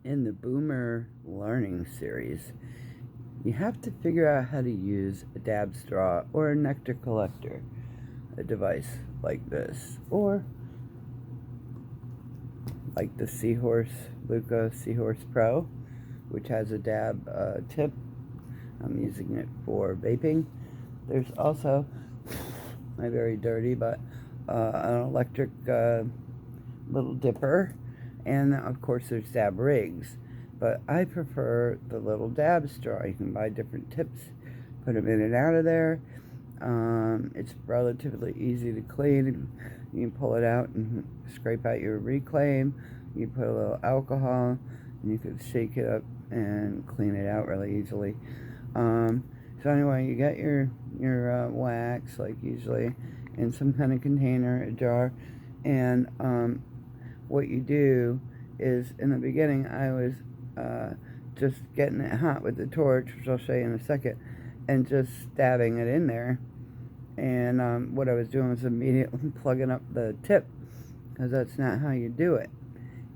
In the Boomer Learning series, you have to figure out how to use a dab straw or a nectar collector, a device like this, or like the Luca Seahorse Pro, which has a dab tip. I'm using it for vaping. There's also my very dirty but an electric little dipper, and of course there's dab rigs, but I prefer the little dab straw. You can buy different tips, put them in and out of there. It's relatively easy to clean. You can pull it out and scrape out your reclaim. You put a little alcohol and you can shake it up and clean it out really easily. So anyway, you get your wax, like usually in some kind of container, a jar, and what you do is, in the beginning, I was just getting it hot with the torch, which I'll show you in a second, and just stabbing it in there. And what I was doing was immediately plugging up the tip, because that's not how you do it.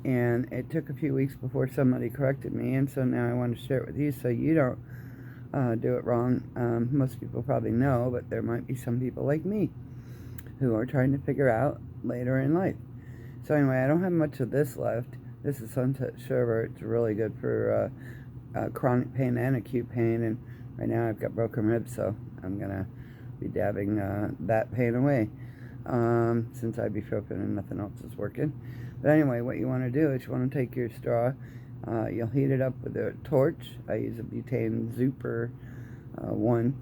And it took a few weeks before somebody corrected me, and so now I want to share it with you so you don't do it wrong. Most people probably know, but there might be some people like me who are trying to figure out later in life. So anyway, I don't have much of this left. This is Sunset Sherbet. It's really good for chronic pain and acute pain, and right now I've got broken ribs, so I'm gonna be dabbing that pain away, since ibuprofen and nothing else is working. But anyway, what you want to do is you want to take your straw, you'll heat it up with a torch. I use a butane Super one,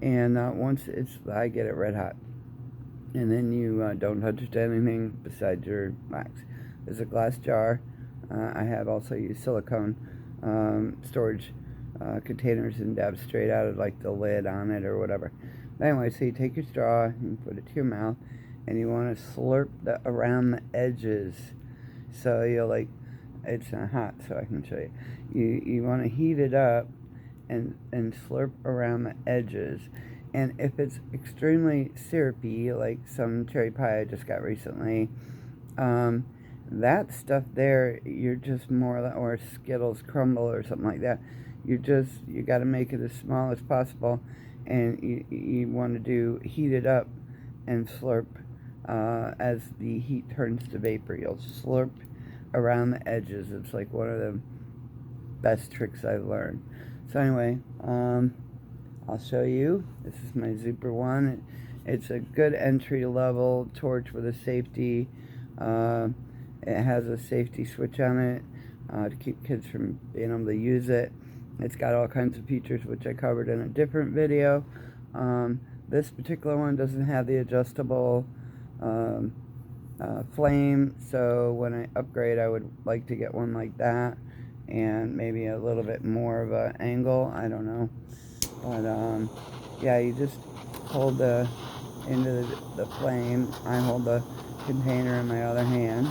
and once I get it red hot, and then you don't touch it to anything besides your wax. There's a glass jar. I have also used silicone storage containers and dab straight out of like the lid on it or whatever. But anyway, so you take your straw and put it to your mouth, and you want to slurp around the edges. So you'll like, it's not hot, so I can show you. You want to heat it up and slurp around the edges. And if it's extremely syrupy, like some cherry pie I just got recently, that stuff there, you're just more, or Skittles crumble or something like that, you got to make it as small as possible, and you want to heat it up and slurp as the heat turns to vapor. You'll slurp around the edges. It's like one of the best tricks I've learned. So anyway, I'll show you. This is my Super one. It's a good entry level torch with a safety. It has a safety switch on it to keep kids from being able to use it. It's got all kinds of features which I covered in a different video. This particular one doesn't have the adjustable flame, so when I upgrade I would like to get one like that, and maybe a little bit more of an angle, I don't know. But yeah, you just hold into the flame. I hold the container in my other hand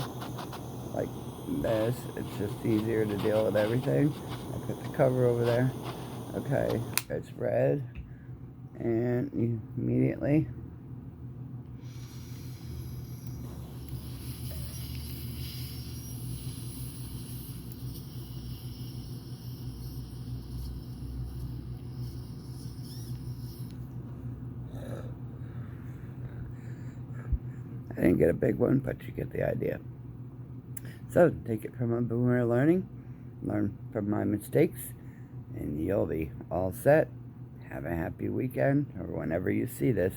like this. It's just easier to deal with everything. I put the cover over there. Okay, it's red, and you immediately I didn't get a big one, but you get the idea. So, take it from a boomer learn from my mistakes, and you'll be all set. Have a happy weekend, or whenever you see this.